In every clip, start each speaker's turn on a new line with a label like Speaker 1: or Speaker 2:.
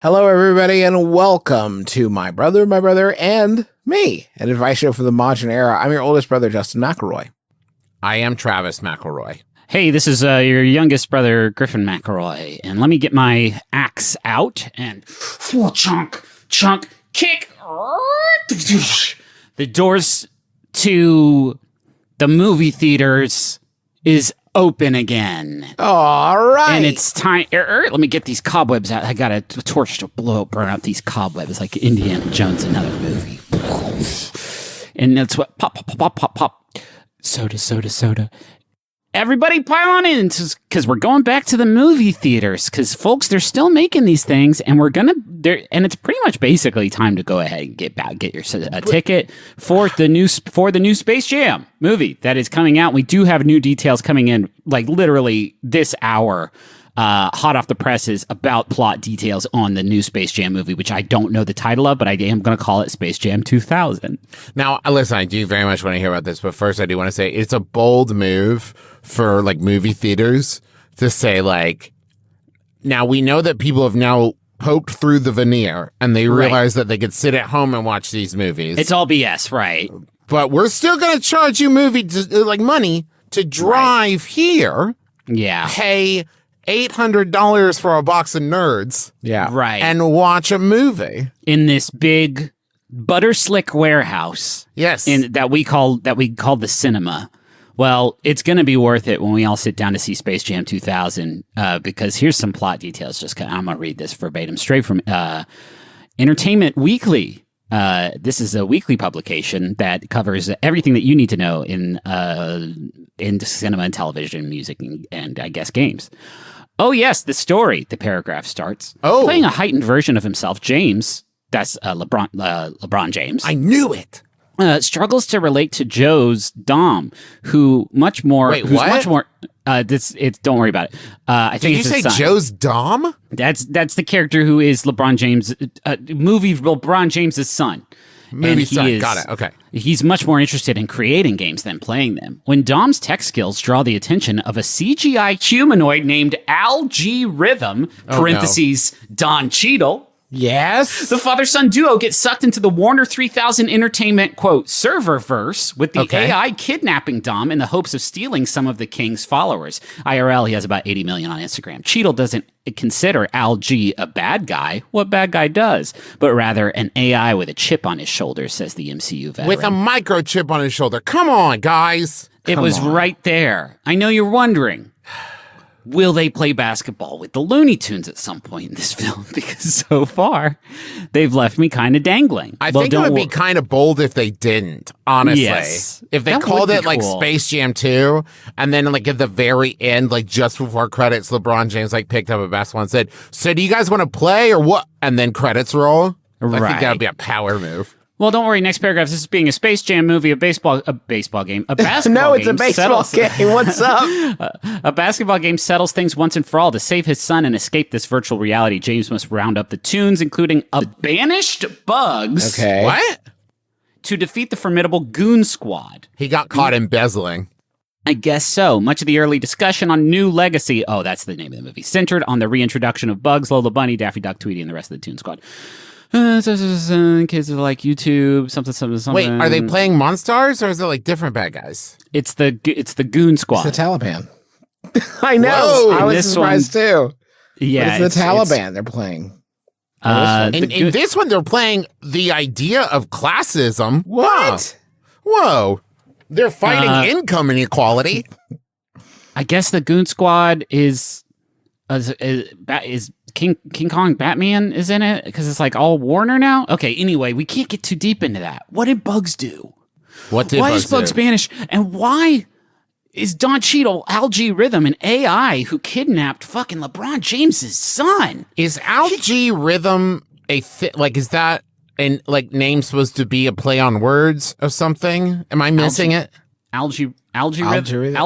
Speaker 1: Hello, everybody, and welcome to My Brother, and Me, an advice show for the modern era. I'm your oldest brother, Justin McElroy.
Speaker 2: I am Travis McElroy.
Speaker 3: Hey, this is your youngest brother, Griffin McElroy, and let me get my axe out and chunk, kick. The doors to the movie theaters is open again.
Speaker 1: All right.
Speaker 3: And it's time. Let me get these cobwebs out. I got a torch to burn out these cobwebs like Indiana Jones, another movie. And that's what pop. Soda. Everybody pile on in because we're going back to the movie theaters because folks, they're still making these things and and it's pretty much basically time to go ahead and get your ticket for the new Space Jam movie that is coming out. We do have new details coming in like literally this hour, hot off the presses about plot details on the new Space Jam movie, which I don't know the title of, but I am going to call it Space Jam 2000.
Speaker 2: Now, listen, I do very much want to hear about this, but first I do want to say it's a bold move for like movie theaters to say like, now we know that people have now poked through the veneer and they realize that they could sit at home and watch these movies.
Speaker 3: It's all BS, right?
Speaker 2: But we're still going to charge you money to drive here.
Speaker 3: Yeah.
Speaker 2: Pay $800 for a box of nerds.
Speaker 1: Yeah.
Speaker 3: Right.
Speaker 2: And watch a movie
Speaker 3: In this big butter slick warehouse.
Speaker 2: Yes.
Speaker 3: That we call the cinema. Well, it's going to be worth it when we all sit down to see Space Jam 2000 because here's some plot details. I'm going to read this verbatim straight from Entertainment Weekly. This is a weekly publication that covers everything that you need to know in cinema and television, music, and I guess games. Oh, yes, the story, the paragraph starts.
Speaker 2: Oh.
Speaker 3: Playing a heightened version of himself, James, that's LeBron James.
Speaker 2: I knew it.
Speaker 3: Struggles to relate to Joe's Dom, who much more.
Speaker 2: Wait,
Speaker 3: who's
Speaker 2: what?
Speaker 3: Much more. Don't worry about it. I think
Speaker 2: Did you
Speaker 3: it's
Speaker 2: say
Speaker 3: his son.
Speaker 2: Joe's Dom?
Speaker 3: That's the character who is LeBron James. Movie LeBron James's son.
Speaker 2: Movie son. Got it. Okay.
Speaker 3: He's much more interested in creating games than playing them. When Dom's tech skills draw the attention of a CGI humanoid named Al G Rhythm (parentheses Don Cheadle).
Speaker 1: Yes.
Speaker 3: The father-son duo gets sucked into the Warner 3000 Entertainment, quote, serververse with the AI kidnapping Dom in the hopes of stealing some of the king's followers. IRL, he has about 80 million on Instagram. Cheadle doesn't consider Al G a bad guy. What bad guy does? But rather an AI with a chip on his shoulder, says the MCU veteran.
Speaker 2: With a microchip on his shoulder. Come on, guys.
Speaker 3: It was right there. I know you're wondering. Will they play basketball with the Looney Tunes at some point in this film? Because so far, they've left me kind of dangling.
Speaker 2: I think it would be kind of bold if they didn't, honestly.
Speaker 3: Yes.
Speaker 2: If they
Speaker 3: That
Speaker 2: called
Speaker 3: would
Speaker 2: it
Speaker 3: be
Speaker 2: like
Speaker 3: cool.
Speaker 2: Space Jam 2, and then like at the very end, like just before credits, LeBron James like picked up a basketball and said, "So do you guys want to play or what?" And then credits roll. I think
Speaker 3: Right.
Speaker 2: that would be a power move.
Speaker 3: Well, don't worry. Next paragraph. This is being a Space Jam movie, a basketball game, a basketball
Speaker 1: No, it's
Speaker 3: game.
Speaker 1: a baseball game. What's up?
Speaker 3: A basketball game settles things once and for all. To save his son and escape this virtual reality, James must round up the tunes, including a Banished Bugs,
Speaker 1: Okay.
Speaker 2: What?
Speaker 3: to defeat the formidable Goon Squad.
Speaker 2: He got caught embezzling.
Speaker 3: I guess so. Much of the early discussion on New Legacy, that's the name of the movie, centered on the reintroduction of Bugs, Lola Bunny, Daffy Duck, Tweety, and the rest of the Toon Squad. Kids are like YouTube, something.
Speaker 2: Wait, are they playing Monstars or is it like different bad guys?
Speaker 3: It's the Goon Squad.
Speaker 1: It's the Taliban. I know.
Speaker 2: Whoa.
Speaker 1: I was
Speaker 3: This
Speaker 1: surprised too.
Speaker 3: Yeah,
Speaker 1: But it's the Taliban they're playing.
Speaker 2: In this one, they're playing the idea of classism.
Speaker 1: What?
Speaker 2: Whoa. They're fighting income inequality.
Speaker 3: I guess the Goon Squad is King Kong Batman is in it because it's like all Warner now. Okay, anyway, we can't get too deep into that. What did Bugs do?
Speaker 2: What did
Speaker 3: Why
Speaker 2: Bugs
Speaker 3: is Bugs
Speaker 2: do?
Speaker 3: banished? And why is Don Cheadle, Al G Rhythm, an AI who kidnapped fucking LeBron James's son?
Speaker 2: Is Al G Rhythm is that an name supposed to be a play on words or something? Am I missing it?
Speaker 3: Algorithm.
Speaker 1: Algorithm.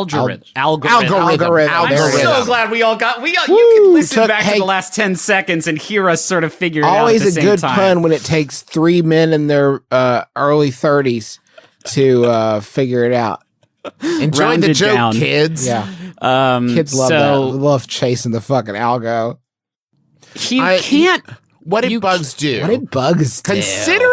Speaker 3: I'm so glad we all got. You can listen back to the last 10 seconds and hear us sort of figure it out.
Speaker 1: Always
Speaker 3: at the
Speaker 1: a
Speaker 3: same
Speaker 1: good
Speaker 3: time.
Speaker 1: pun when it takes 3 men in their early 30s to figure it out.
Speaker 2: Enjoy the
Speaker 3: Rounded
Speaker 2: joke,
Speaker 3: down.
Speaker 2: kids.
Speaker 1: Yeah. Kids love that. Love chasing the fucking algo.
Speaker 3: He can't
Speaker 2: What did Bugs do?
Speaker 1: What did Bugs do?
Speaker 2: Considering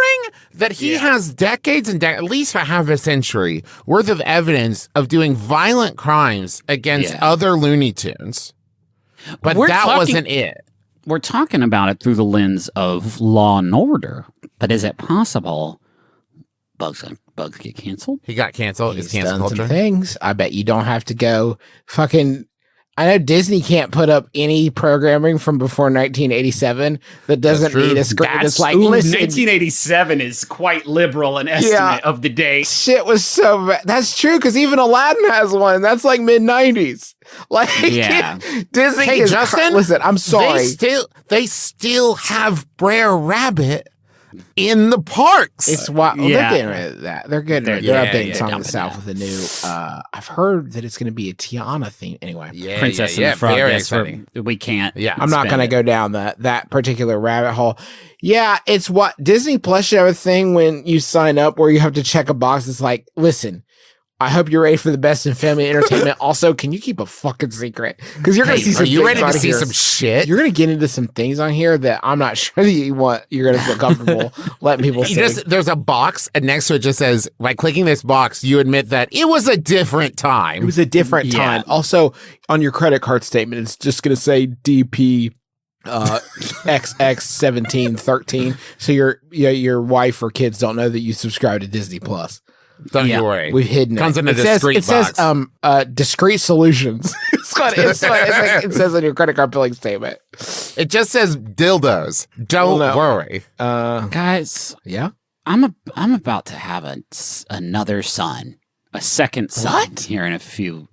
Speaker 2: that he has decades and at least half a century worth of evidence of doing violent crimes against other Looney Tunes. But wasn't it.
Speaker 3: We're talking about it through the lens of Law and Order. But is it possible Bugs get canceled?
Speaker 2: He got canceled.
Speaker 1: He's
Speaker 2: It's cancel
Speaker 1: done
Speaker 2: culture.
Speaker 1: some things. I bet you don't have to go fucking. I know Disney can't put up any programming from before 1987 that doesn't need a script. It's like, listen,
Speaker 3: 1987 is quite liberal an estimate of the day.
Speaker 1: shit was so bad. That's true, because even Aladdin has one. That's like mid 90s. Like, Disney
Speaker 2: Hey,
Speaker 1: is.
Speaker 2: Justin,
Speaker 1: Listen, I'm sorry.
Speaker 2: They still have Brer Rabbit in the parks.
Speaker 1: It's why they're getting rid of that. They're getting rid. They're updating Song of the South with a new. I've heard that it's going to be a Tiana theme. Anyway,
Speaker 3: Princess and the Frog.
Speaker 2: Very
Speaker 3: Yes,
Speaker 2: exciting.
Speaker 3: we can't.
Speaker 2: Yeah,
Speaker 1: I'm not going to go down that particular rabbit hole. Yeah, it's what Disney Plus should have a thing when you sign up where you have to check a box. It's like, listen, I hope you're ready for the best in family entertainment. Also, can you keep a fucking secret? Because you're going to see some.
Speaker 2: Are you ready to
Speaker 1: things
Speaker 2: see
Speaker 1: on
Speaker 2: some
Speaker 1: here.
Speaker 2: shit?
Speaker 1: You're going to get into some things on here that I'm not sure that you're going to feel comfortable letting people see.
Speaker 2: There's a box, and next to it just says, by clicking this box, you admit that it was a different time.
Speaker 1: It was a different time. Also, on your credit card statement, it's just going to say DP XX1713. So your wife or kids don't know that you subscribe to Disney Plus.
Speaker 2: Don't you worry.
Speaker 1: We've hidden it.
Speaker 2: Comes in a discreet box.
Speaker 1: It says discrete solutions. it says on your credit card billing statement.
Speaker 2: It just says dildos. Don't worry.
Speaker 3: Guys.
Speaker 1: Yeah.
Speaker 3: I'm about to have another son, a second son here in a few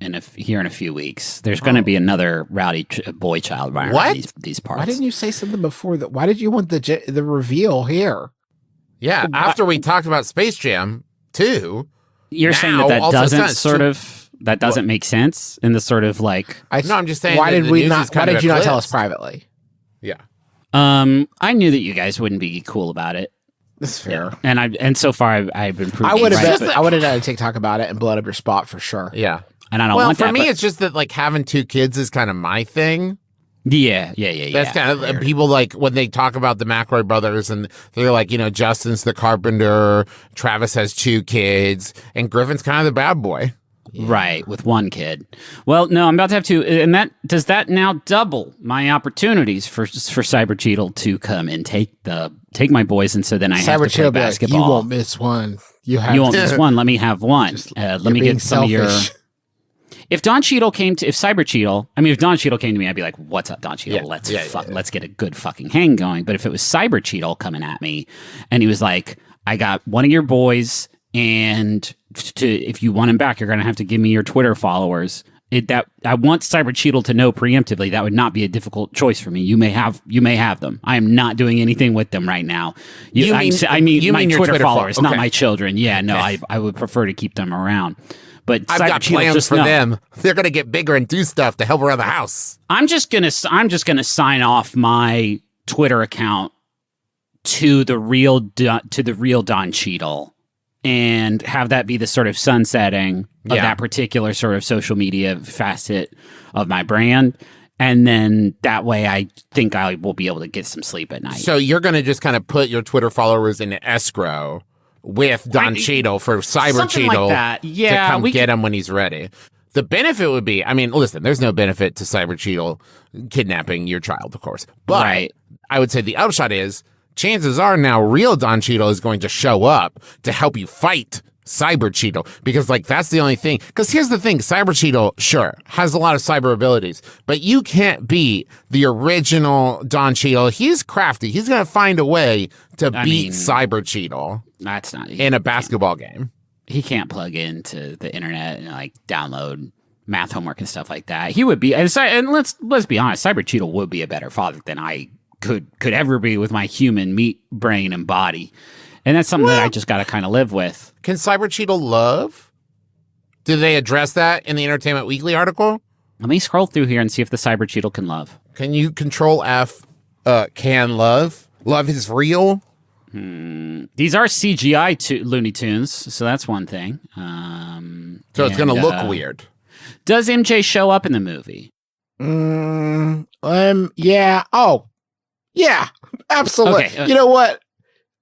Speaker 3: weeks. There's going to be another rowdy boy child around these parts.
Speaker 1: Why didn't you say something before that? Why did you want the reveal here?
Speaker 2: Yeah, after we talked about Space Jam 2,
Speaker 3: you're saying that doesn't make sense in the sort of like.
Speaker 2: No, I'm just saying.
Speaker 1: Why did you not tell us
Speaker 2: eclipsed.
Speaker 1: privately?
Speaker 2: Yeah.
Speaker 3: I knew that you guys wouldn't be cool about it.
Speaker 1: That's fair.
Speaker 3: And so far I've been proving.
Speaker 1: I would have done a TikTok about it and blown up your spot for sure.
Speaker 2: Yeah.
Speaker 3: And I don't want that.
Speaker 2: Well, for me, it's just that like having 2 kids is kind of my thing.
Speaker 3: Yeah.
Speaker 2: That's kind of people like when they talk about the McElroy brothers and they're like, Justin's the carpenter, Travis has 2 kids, and Griffin's kind of the bad boy.
Speaker 3: Yeah. Right, with 1 kid. Well, no, I'm about to have 2, and does that now double my opportunities for Cyber Cheetle to come and take my boys, and so then I have to play basketball.
Speaker 1: You won't miss one. You
Speaker 3: won't miss one. Let me have one. Let me get some of your. If Don Cheadle if Don Cheadle came to me, I'd be like, "What's up, Don Cheadle? Let's get a good fucking hang going." But if it was Cyber Cheadle coming at me, and he was like, "I got one of your boys, and if you want him back, you're gonna have to give me your Twitter followers." I want Cyber Cheadle to know preemptively that would not be a difficult choice for me. You may have them. I am not doing anything with them right now. I mean my Twitter followers, not my children. Yeah, no, I would prefer to keep them around. But
Speaker 2: I've got plans for them. They're going to get bigger and do stuff to help around the house.
Speaker 3: I'm just gonna sign off my Twitter account to the real Don Cheadle and have that be the sort of sunsetting of that particular sort of social media facet of my brand. And then that way I think I will be able to get some sleep at night.
Speaker 2: So you're going to just kind of put your Twitter followers in escrow with Don Cheadle for Cyber Cheadle
Speaker 3: like
Speaker 2: to come get him when he's ready. The benefit would be, listen, there's no benefit to Cyber Cheadle kidnapping your child, of course. But I would say the upshot is, chances are now real Don Cheadle is going to show up to help you fight Cyber Cheadle, because that's the only thing. Because here's the thing, Cyber Cheadle, sure, has a lot of cyber abilities, but you can't beat the original Don Cheadle. He's crafty. He's going to find a way to beat Cyber Cheadle.
Speaker 3: That's not
Speaker 2: in a basketball game.
Speaker 3: He can't plug into the internet and download math homework and stuff like that. He would be, and let's be honest, Cyber Cheadle would be a better father than I could ever be with my human meat, brain, and body. And that's something that I just got to kind of live with.
Speaker 2: Can Cyber Cheadle love? Did they address that in the Entertainment Weekly article?
Speaker 3: Let me scroll through here and see if the Cyber Cheadle can love.
Speaker 2: Can you Control F? Can love? Love is real?
Speaker 3: These are CGI Looney Tunes, so that's one thing.
Speaker 2: So it's going to look weird.
Speaker 3: Does MJ show up in the movie?
Speaker 1: Yeah. Oh, yeah. Absolutely.
Speaker 3: Okay,
Speaker 1: You know what?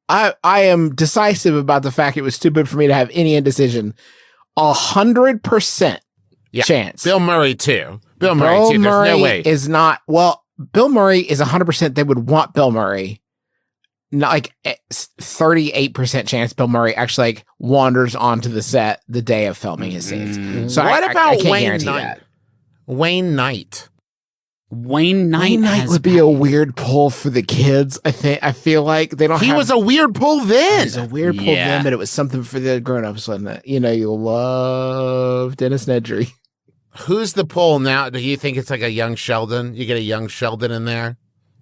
Speaker 1: I am decisive about the fact it was stupid for me to have any indecision. 100% chance.
Speaker 2: Bill Murray too. Bill Murray
Speaker 1: Bill
Speaker 2: too. There's
Speaker 1: Murray
Speaker 2: no way.
Speaker 1: is not. Well, Bill Murray is 100%. They would want Bill Murray. Not like 38% chance Bill Murray actually like wanders onto the set the day of filming his scenes. So
Speaker 2: What
Speaker 1: I
Speaker 2: about
Speaker 1: can't
Speaker 2: Wayne
Speaker 1: guarantee
Speaker 2: Knight?
Speaker 1: that.
Speaker 2: Wayne Knight.
Speaker 3: Wayne Knight,
Speaker 1: Wayne Knight would be a weird pull for the kids. I feel like they don't.
Speaker 2: He was a weird pull
Speaker 1: It
Speaker 2: then.
Speaker 1: was a weird pull
Speaker 3: Yeah.
Speaker 1: then, but it was something for the grown-ups, wasn't it? You know, you'll love Dennis Nedry.
Speaker 2: Who's the pull now? Do you think it's like a young Sheldon? You get a young Sheldon in there?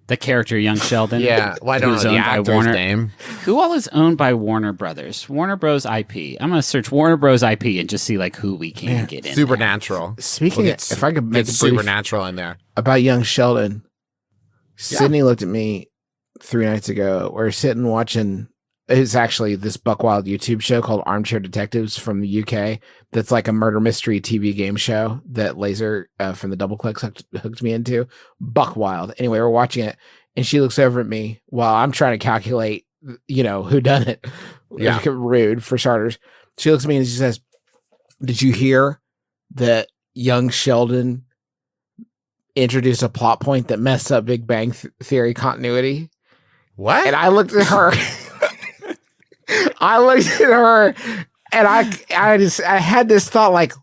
Speaker 3: the character Young Sheldon.
Speaker 2: Yeah. Well, I don't know
Speaker 3: who's
Speaker 2: the
Speaker 3: owned by
Speaker 2: actor's
Speaker 3: Warner.
Speaker 2: name.
Speaker 3: Who all is owned by Warner Brothers? Warner Bros. IP. I'm gonna search Warner Bros. IP and just see like who we can get in.
Speaker 2: Supernatural.
Speaker 1: Speaking
Speaker 2: We'll
Speaker 1: of, if I could make
Speaker 2: get
Speaker 1: a brief
Speaker 2: Supernatural in there.
Speaker 1: about young Sheldon, Sydney looked at me 3 nights ago. We're sitting watching. It's actually this buck wild YouTube show called Armchair Detectives from the UK. That's like a murder mystery TV game show that Laser from the Double Clicks hooked me into. Buck wild. Anyway, we're watching it, and she looks over at me while I'm trying to calculate, who done it.
Speaker 2: Yeah.
Speaker 1: Rude for starters. She looks at me and she says, "Did you hear that young Sheldon introduced a plot point that messed up Big Bang Theory continuity?"
Speaker 2: What?
Speaker 1: And I looked at her. And I had this thought like,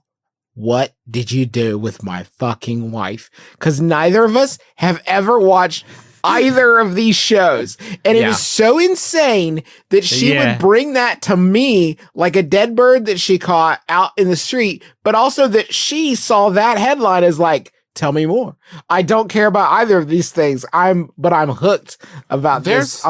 Speaker 1: what did you do with my fucking wife? Because neither of us have ever watched either of these shows. And it
Speaker 2: Yeah.
Speaker 1: is so insane that she
Speaker 3: Yeah.
Speaker 1: would bring that to me like a dead bird that she caught out in the street, but also that she saw that headline as like, tell me more. I don't care about either of these things. I'm hooked about this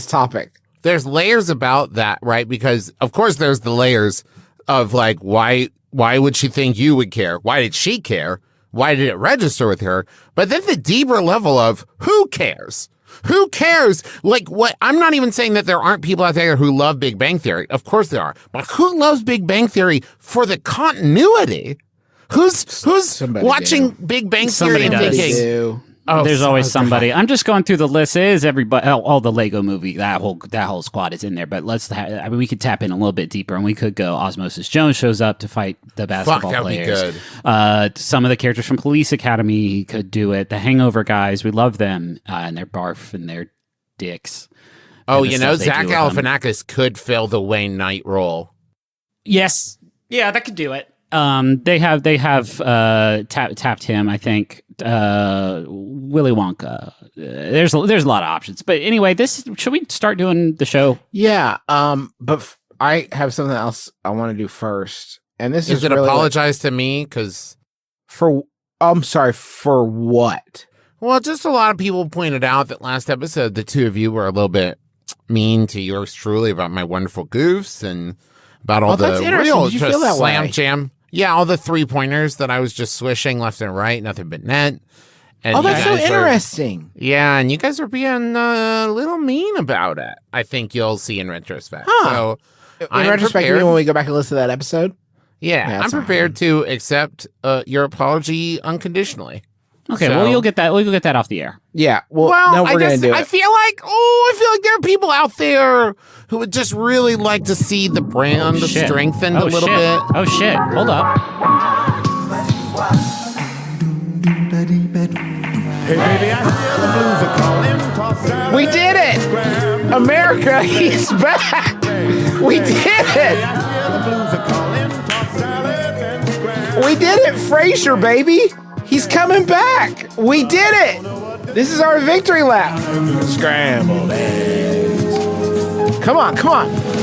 Speaker 1: topic.
Speaker 2: There's layers about that, right? Because of course there's the layers of like, why would she think you would care? Why did she care? Why did it register with her? But then the deeper level of who cares? Who cares? Like what? I'm not even saying that there aren't people out there who love Big Bang Theory. Of course there are. But who loves Big Bang Theory for the continuity? Who's
Speaker 1: Somebody
Speaker 2: watching
Speaker 1: do.
Speaker 2: Big Bang
Speaker 3: Somebody
Speaker 2: Theory and
Speaker 3: does.
Speaker 2: thinking,
Speaker 3: There's always
Speaker 2: God.
Speaker 3: somebody. I'm just going through the list. It is everybody, all the Lego movie. That whole squad is in there. But we could tap in a little bit deeper, and we could go. Osmosis Jones shows up to fight the basketball
Speaker 2: that'd be
Speaker 3: players.
Speaker 2: good.
Speaker 3: Some of the characters from Police Academy could do it. The Hangover guys, we love them and their barf and their dicks.
Speaker 2: Oh,
Speaker 3: and the
Speaker 2: you know,
Speaker 3: stuff they
Speaker 2: Zach
Speaker 3: do with them.
Speaker 2: Galifianakis could fill the Wayne Knight role.
Speaker 3: Yes, yeah, that could do it. They have tapped him. I think Willy Wonka. There's a lot of options. But anyway, should we start doing the show?
Speaker 1: Yeah. But I have something else I want to do first, and this is
Speaker 2: Is it
Speaker 1: really
Speaker 2: apologize to me? Because
Speaker 1: I'm sorry for what?
Speaker 2: well, just a lot of people pointed out that last episode, the two of you were a little bit mean to yours truly about my wonderful goofs and about all
Speaker 1: that's
Speaker 2: the
Speaker 1: interesting.
Speaker 2: real
Speaker 1: Did you
Speaker 2: just
Speaker 1: feel that
Speaker 2: slam
Speaker 1: way?
Speaker 2: jam. Yeah, all the 3-pointers that I was just swishing left and right, nothing but net. And
Speaker 1: Oh,
Speaker 2: you
Speaker 1: that's so
Speaker 2: guys are-
Speaker 1: interesting.
Speaker 2: Yeah, and you guys are being a little mean about it. I think you'll see in retrospect.
Speaker 1: Huh.
Speaker 2: So,
Speaker 1: In
Speaker 2: I'm
Speaker 1: retrospect,
Speaker 2: prepared.
Speaker 1: when we go back and listen to that episode.
Speaker 2: Yeah,
Speaker 1: Yeah,
Speaker 2: I'm
Speaker 1: that's not
Speaker 2: prepared to accept your apology unconditionally.
Speaker 3: Okay,
Speaker 2: So-
Speaker 3: well you'll get that. We'll get that off the air.
Speaker 1: Yeah. Well,
Speaker 2: Well,
Speaker 1: no, we're going to do
Speaker 2: I
Speaker 1: it.
Speaker 2: feel like there are people out there who would just really like to see the brand
Speaker 3: Shit.
Speaker 2: strengthened a little
Speaker 3: shit.
Speaker 2: bit.
Speaker 3: Oh shit! Hold up.
Speaker 1: We did it! America, he's back! We did it! We did it, Frasier, baby! He's coming back! We did it! This is our victory lap! Scrambled eggs. Come on, come on.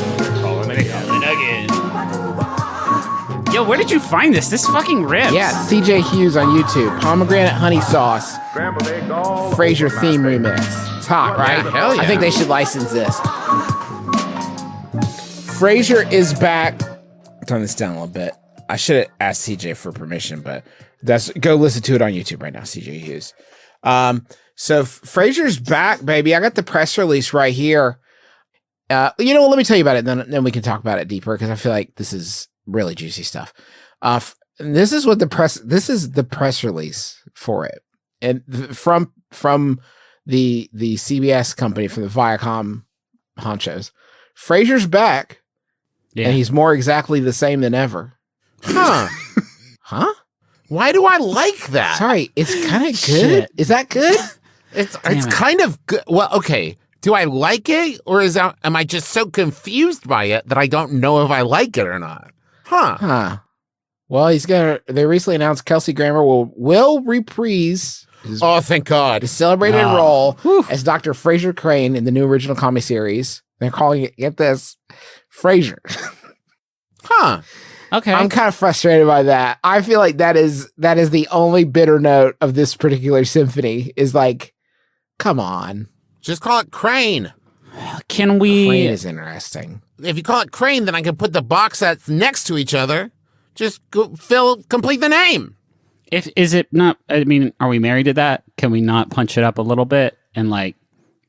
Speaker 3: Yo, where did you find this? This fucking rips.
Speaker 1: Yeah, CJ Hughes on YouTube. Pomegranate honey sauce. Frasier theme remix. It's hot, right?
Speaker 2: Yeah, hell yeah.
Speaker 1: I think they should license this. Frasier is back. Turn this down a little bit. I should have asked CJ for permission, but go listen to it on YouTube right now, CJ Hughes. So Frasier's back, baby. I got the press release right here. Let me tell you about it, then we can talk about it deeper because I feel like this is really juicy stuff. This is the press release for it. And from the CBS company from the Viacom honchos. Frasier's back, and he's more exactly the same than ever.
Speaker 2: Huh?
Speaker 1: Huh?
Speaker 2: Why do I like that?
Speaker 1: Sorry, it's kind of good.
Speaker 3: Shit.
Speaker 1: Is that good?
Speaker 2: It's
Speaker 3: it.
Speaker 2: kind of good. Well, okay. Do I like it, or am I just so confused by it that I don't know if I like it or not? Huh?
Speaker 1: Well, they recently announced Kelsey Grammer will reprise his,
Speaker 2: Oh, thank God.
Speaker 1: his celebrated role as Dr. Frasier Crane in the new original comedy series. They're calling it, get this, Frasier.
Speaker 2: Huh?
Speaker 3: Okay.
Speaker 1: I'm kind of frustrated by that. I feel like that is the only bitter note of this particular symphony is like, come on.
Speaker 2: Just call it Crane.
Speaker 3: Can we?
Speaker 1: Crane is interesting.
Speaker 2: If you call it Crane, then I can put the box sets next to each other. Just complete the name.
Speaker 3: Is it not? I mean, are we married to that? Can we not punch it up a little bit and like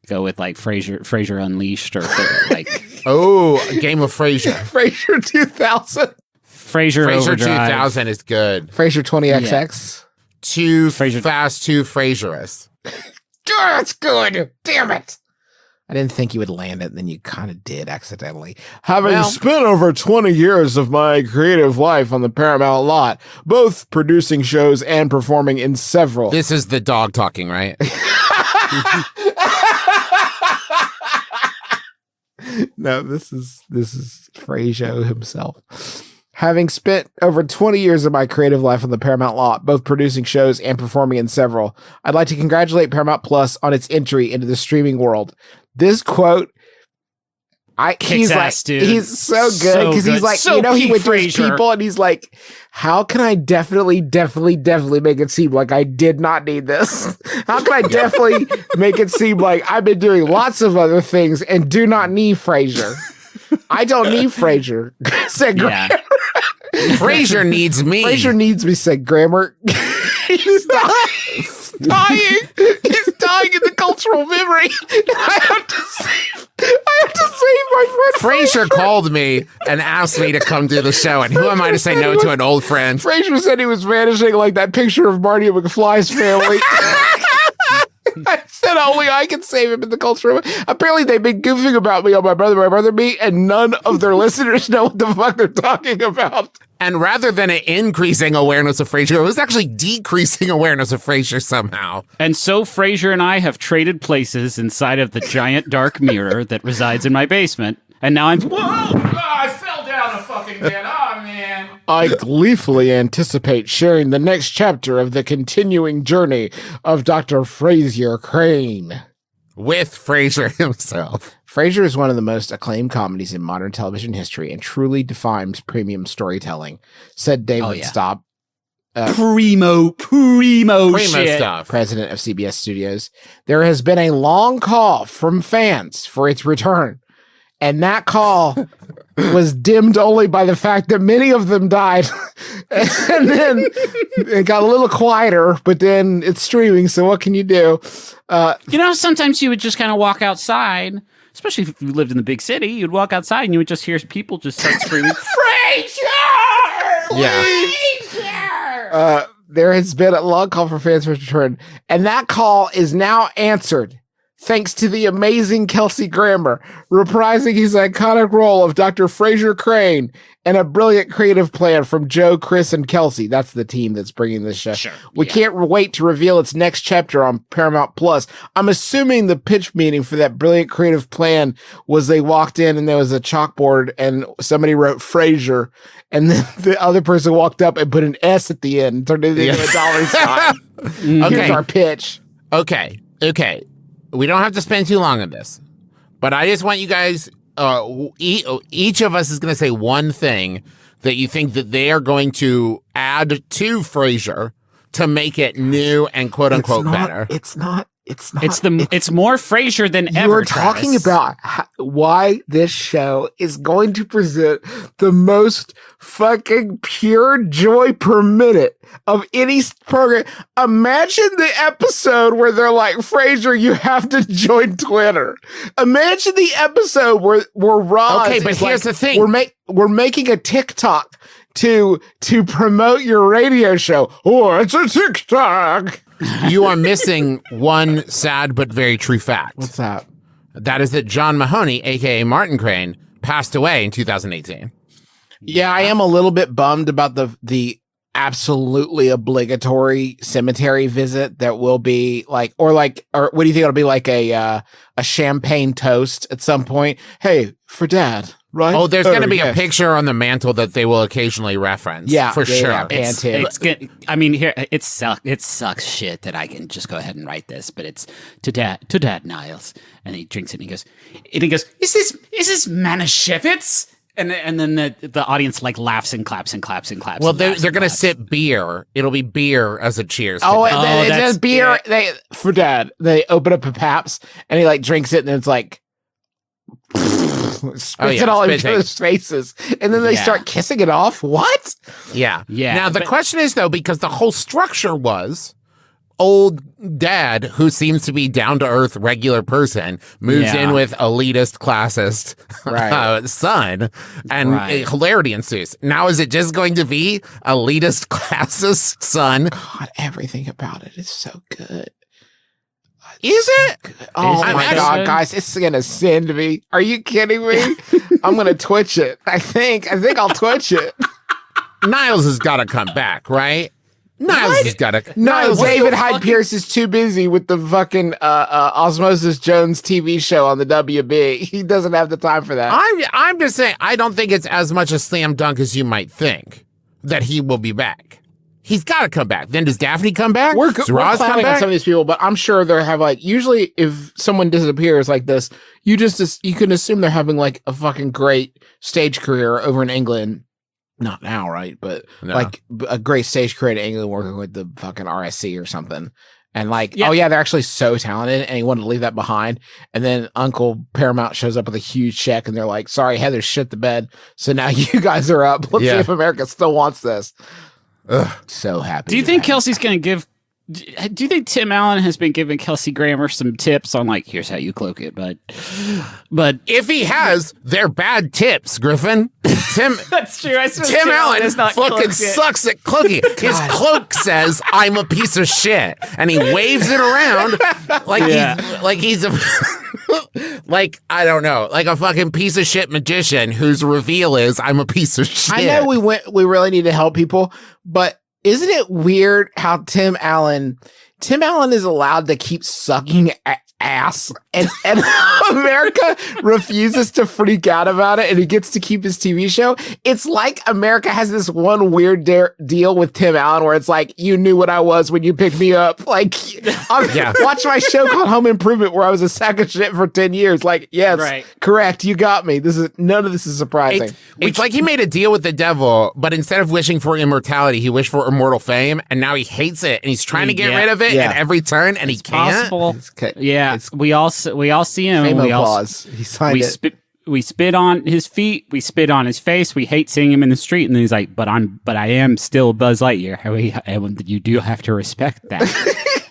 Speaker 3: go with like Frasier Unleashed or like
Speaker 2: a game of Frasier.
Speaker 1: Frasier 2000.
Speaker 3: Frasier Overdrive.
Speaker 2: 2000 is good.
Speaker 1: Frasier 20XX.
Speaker 2: Too
Speaker 3: Frasier.
Speaker 2: fast, too Frasierous.
Speaker 1: That's good. Damn it. I didn't think you would land it, and then you kind of did accidentally. Having spent over 20 years of my creative life on the Paramount lot, both producing shows and performing in several.
Speaker 2: This is the dog talking, right?
Speaker 1: No, this is Frasier himself. Having spent over 20 years of my creative life on the Paramount lot, both producing shows and performing in several, I'd like to congratulate Paramount Plus on its entry into the streaming world. This quote, he's so good because he's like,
Speaker 3: so
Speaker 1: you know, he went to his
Speaker 3: Frasier.
Speaker 1: people and he's like, how can I definitely make it seem like I did not need this? How can I definitely make it seem like I've been doing lots of other things and do not need Frasier? I don't need Frasier, said Grammer.
Speaker 2: Frasier needs me.
Speaker 1: Frasier needs me, said Grammer. He's dying. He's dying in the cultural memory. I have to save my friend
Speaker 2: Frasier called me and asked me to come do the show, and who am I to say no to an old friend?
Speaker 1: Frasier said he was vanishing like that picture of Marty McFly's family. I said only I can save him in the culture. Apparently, they've been goofing about me on my brother, me, and none of their listeners know what the fuck they're talking about.
Speaker 2: And rather than it increasing awareness of Frasier, it was actually decreasing awareness of Frasier somehow.
Speaker 3: And so Frasier and I have traded places inside of the giant dark mirror that resides in my basement. And now whoa! I fell down the fucking bed. Oh, man.
Speaker 1: I gleefully anticipate sharing the next chapter of the continuing journey of Dr. Frasier Crane.
Speaker 2: With Frasier himself.
Speaker 1: Frasier is one of the most acclaimed comedies in modern television history and truly defines premium storytelling, said David Staub,
Speaker 3: Primo shit.
Speaker 2: stuff.
Speaker 1: president of CBS Studios. There has been a long call from fans for its return, and that call was dimmed only by the fact that many of them died. And then it got a little quieter, but then it's streaming, so what can you do?
Speaker 3: Sometimes you would just kind of walk outside, especially if you lived in the big city. You'd walk outside and you would just hear people just start screaming, Frasier!
Speaker 2: Yeah.
Speaker 1: There has been a long call for fans for its return, and that call is now answered. Thanks to the amazing Kelsey Grammer, reprising his iconic role of Dr. Frasier Crane and a brilliant creative plan from Joe, Chris, and Kelsey. That's the team that's bringing this show.
Speaker 3: Sure,
Speaker 1: we can't wait to reveal its next chapter on Paramount Plus. I'm assuming the pitch meeting for that brilliant creative plan was they walked in and there was a chalkboard and somebody wrote Frasier, and then the other person walked up and put an S at the end and turned it into a dollar sign. Here's our pitch.
Speaker 2: Okay. We don't have to spend too long on this, but I just want you guys, each of us is going to say one thing that you think that they are going to add to Frasier to make it new and quote unquote better.
Speaker 1: It's not.
Speaker 3: It's more Frasier than ever.
Speaker 1: You were talking about why this show is going to present the most fucking pure joy per minute of any program. Imagine the episode where they're like, Frasier, you have to join Twitter. Imagine the episode where Roz
Speaker 2: okay, but
Speaker 1: is
Speaker 2: here's
Speaker 1: like,
Speaker 2: the thing.
Speaker 1: we're making a TikTok to promote your radio show. Oh, it's a TikTok.
Speaker 2: you are missing one sad but very true fact.
Speaker 1: What's that?
Speaker 2: That is that John Mahoney, aka Martin Crane, passed away in 2018.
Speaker 1: Yeah, I am a little bit bummed about the absolutely obligatory cemetery visit that will be like, or what do you think it'll be like a champagne toast at some point? Hey, for Dad, right?
Speaker 2: Oh, there's going to be
Speaker 1: yes.
Speaker 2: a picture on the mantle that they will occasionally reference.
Speaker 1: Yeah,
Speaker 2: for sure.
Speaker 1: Yeah,
Speaker 3: it's good. I mean, here it sucks shit that I can just go ahead and write this, but it's to Dad Niles, and he drinks it and he goes, is this Manischewitz? And then the audience like laughs and claps and claps and claps.
Speaker 2: Well,
Speaker 3: and
Speaker 2: they're going to sip beer. It'll be beer as a cheers. to
Speaker 1: Oh,
Speaker 2: Dad.
Speaker 1: and then
Speaker 3: that's
Speaker 1: it's beer.
Speaker 3: good.
Speaker 1: For Dad, they open up a Paps and he like drinks it, and then it's like spits it all in each
Speaker 2: spit
Speaker 1: other's faces, and then they start kissing it off. What?
Speaker 2: Yeah.
Speaker 3: Yeah,
Speaker 2: Now, the
Speaker 3: but-
Speaker 2: question is, though, because the whole structure was old dad, who seems to be down-to-earth regular person, moves in with elitist, classist son, and hilarity ensues. Now, is it just going to be elitist, classist son?
Speaker 1: God, everything about it is so good.
Speaker 2: Is it?
Speaker 1: Oh
Speaker 3: Is it
Speaker 1: my
Speaker 3: so
Speaker 1: God,
Speaker 3: good?
Speaker 1: guys, it's gonna send me. Are you kidding me? I'm gonna Twitch it. I think I'll Twitch it.
Speaker 2: Niles has got to come back, right? Niles has got to.
Speaker 1: No, David Hyde Pierce is too busy with the fucking Osmosis Jones TV show on the WB. He doesn't have the time for that.
Speaker 2: I'm just saying, I don't think it's as much a slam dunk as you might think that he will be back. He's got to come back. Then does Daphne come back?
Speaker 1: We're
Speaker 2: Does Roz come
Speaker 1: clowning on
Speaker 2: back?
Speaker 1: some of these people, but I'm sure they have like, usually if someone disappears like this, you can assume they're having like a fucking great stage career over in England. Not now, right? But
Speaker 2: No.
Speaker 1: like a great stage career in England working with the fucking RSC or something. And like,
Speaker 3: Yeah.
Speaker 1: oh yeah, they're actually so talented, and he wanted to leave that behind. And then Uncle Paramount shows up with a huge check, and they're like, "Sorry, Heather shit the bed. So now you guys are up. Let's see if America still wants this."
Speaker 2: Ugh.
Speaker 1: So happy.
Speaker 3: Do you
Speaker 1: to
Speaker 3: think
Speaker 1: have-
Speaker 3: Kelsey's going to give? Do you think Tim Allen has been giving Kelsey Grammer some tips on like, here's how you cloak it, but
Speaker 2: If he has, they're bad tips, Griffin. Tim
Speaker 3: that's true. I suppose
Speaker 2: Tim Allen fucking sucks at cloaking. His cloak says, "I'm a piece of shit," and he waves it around like he's a like, I don't know, like a fucking piece of shit magician whose reveal is, "I'm a piece of shit."
Speaker 1: I know we really need to help people, but isn't it weird how Tim Allen is allowed to keep sucking ass and America refuses to freak out about it, and he gets to keep his TV show? It's like America has this one weird deal with Tim Allen where it's like, you knew what I was when you picked me up. Like, watch my show called Home Improvement where I was a sack of shit for 10 years. Like, yes, correct. You got me. None of this is surprising.
Speaker 2: It's like he made a deal with the devil, but instead of wishing for immortality, he wished for immortal fame, and now he hates it, and he's trying to get rid of it at every turn, and he can't.
Speaker 3: Possible. Yeah, we all see him.
Speaker 1: Fame
Speaker 3: We all
Speaker 1: applause. He signed it.
Speaker 3: We spit on his feet. We spit on his face. We hate seeing him in the street. And then he's like, "But I am still Buzz Lightyear. You do have to respect that."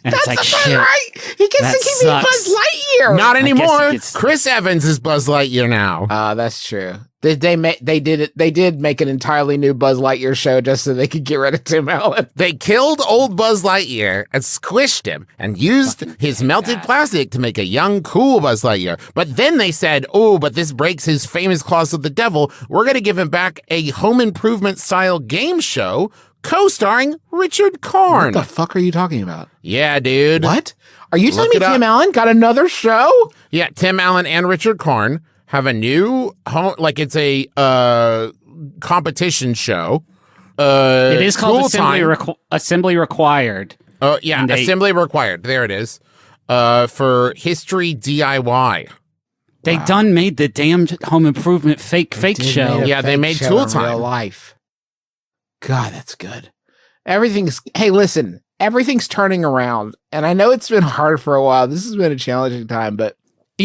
Speaker 3: And it's like, shit.
Speaker 1: Right. He gets
Speaker 3: That
Speaker 1: to keep being
Speaker 3: sucks.
Speaker 1: Buzz Lightyear.
Speaker 2: Not anymore.
Speaker 3: gets-
Speaker 2: Chris Evans is Buzz Lightyear now.
Speaker 1: That's true. They did make an entirely new Buzz Lightyear show just so they could get rid of Tim Allen.
Speaker 2: They killed old Buzz Lightyear and squished him and used his melted plastic to make a young, cool Buzz Lightyear. But then they said, "Oh, but this breaks his famous clause with the devil. We're going to give him back a home improvement style game show co-starring Richard Karn."
Speaker 1: What the fuck are you talking about?
Speaker 2: Yeah, dude.
Speaker 1: What? Are you telling me
Speaker 2: it up.
Speaker 1: Tim Allen got another show?
Speaker 2: Yeah, Tim Allen and Richard Karn have a new home, like it's a competition show.
Speaker 3: It is called
Speaker 2: School
Speaker 3: Assembly Required.
Speaker 2: Oh, yeah, Assembly Required. There it is. For History DIY.
Speaker 3: They done made the damned home improvement fake show.
Speaker 1: Made a
Speaker 2: Yeah, they
Speaker 1: fake
Speaker 2: made
Speaker 1: show
Speaker 2: Tool
Speaker 1: in
Speaker 2: Time.
Speaker 1: real life. God, that's good. Hey, listen, everything's turning around, and I know it's been hard for a while. This has been a challenging time, but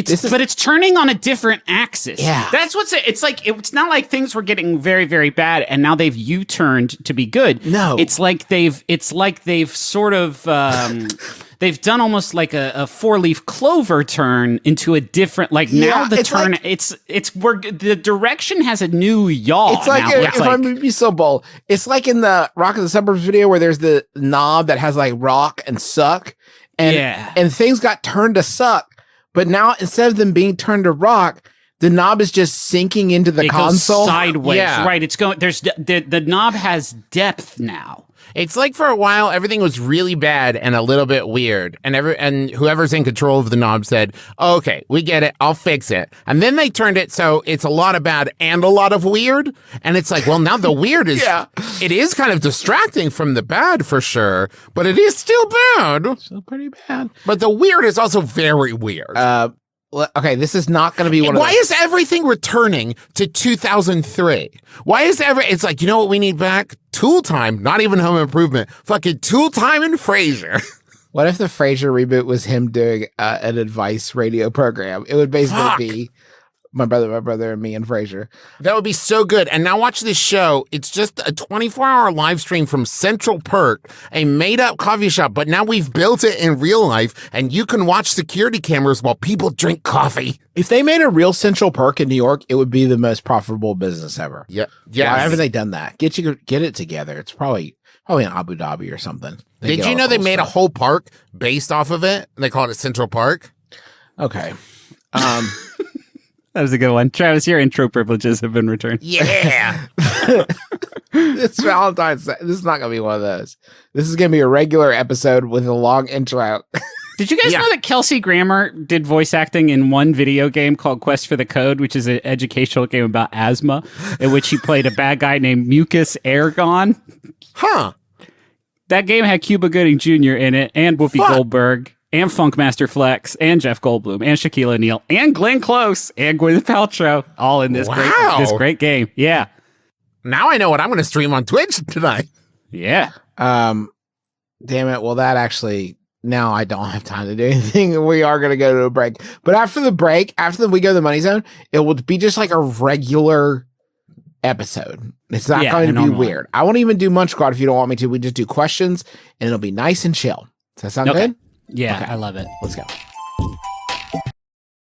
Speaker 3: But it's turning on a different axis.
Speaker 1: Yeah.
Speaker 3: That's what's it's like. It's not like things were getting very, very bad and now they've U-turned to be good.
Speaker 1: No.
Speaker 3: It's like they've sort of they've done almost like a 4-leaf clover turn into a different, like now the turn like, it's where the direction has a new yaw.
Speaker 1: It's like
Speaker 3: now.
Speaker 1: if I'm gonna be so bold, it's like in the Rock of the Suburbs video where there's the knob that has like rock and suck, and things got turned to suck. But now, instead of them being turned to rock, the knob is just sinking into the console.
Speaker 3: Goes sideways. Yeah. Right. It's going, there's the knob has depth now.
Speaker 2: It's like for a while, everything was really bad and a little bit weird. And whoever's in control of the knob said, okay, we get it. I'll fix it. And then they turned it so it's a lot of bad and a lot of weird. And it's like, well, now the weird is, it is kind of distracting from the bad for sure, but it is still bad.
Speaker 1: Still pretty bad.
Speaker 2: But the weird is also very weird.
Speaker 1: Okay, this is not going to be one of
Speaker 2: Why is everything returning to 2003? Why is it's like, you know what we need back? Tool Time, not even Home Improvement. Fucking Tool Time and Frasier.
Speaker 1: What if the Frasier reboot was him doing an advice radio program? It would basically be my brother, and me and Frasier.
Speaker 2: That would be so good. And now watch this show. It's just a 24-hour live stream from Central Perk, a made-up coffee shop, but now we've built it in real life, and you can watch security cameras while people drink coffee.
Speaker 1: If they made a real Central Perk in New York, it would be the most profitable business ever.
Speaker 2: Yeah.
Speaker 1: Why haven't they done that? Get it together. It's probably in Abu Dhabi or something.
Speaker 2: Did you know they made a whole park based off of it? They called it Central Park.
Speaker 1: Okay.
Speaker 3: That was a good one. Travis, your intro privileges have been returned.
Speaker 2: Yeah.
Speaker 1: It's Valentine's Day. This is not going to be one of those. This is going to be a regular episode with a long intro.
Speaker 3: Did you guys know that Kelsey Grammer did voice acting in one video game called Quest for the Code, which is an educational game about asthma, in which he played a bad guy named Mucus Aragon?
Speaker 2: Huh.
Speaker 3: That game had Cuba Gooding Jr. in it, and Whoopi Goldberg, and Funkmaster Flex, and Jeff Goldblum, and Shaquille O'Neal, and Glenn Close, and Gwyneth Paltrow, all in this great game. Yeah.
Speaker 2: Now I know what I'm going to stream on Twitch tonight.
Speaker 3: Yeah.
Speaker 1: Damn it. Well, that actually, now I don't have time to do anything. We are going to go to a break. But after the break, we go to the Money Zone, it will be just like a regular episode. It's not going to be weird. I won't even do Munch Squad if you don't want me to. We just do questions, and it'll be nice and chill. Does that sound good?
Speaker 3: Yeah, okay. I love it.
Speaker 1: Let's go.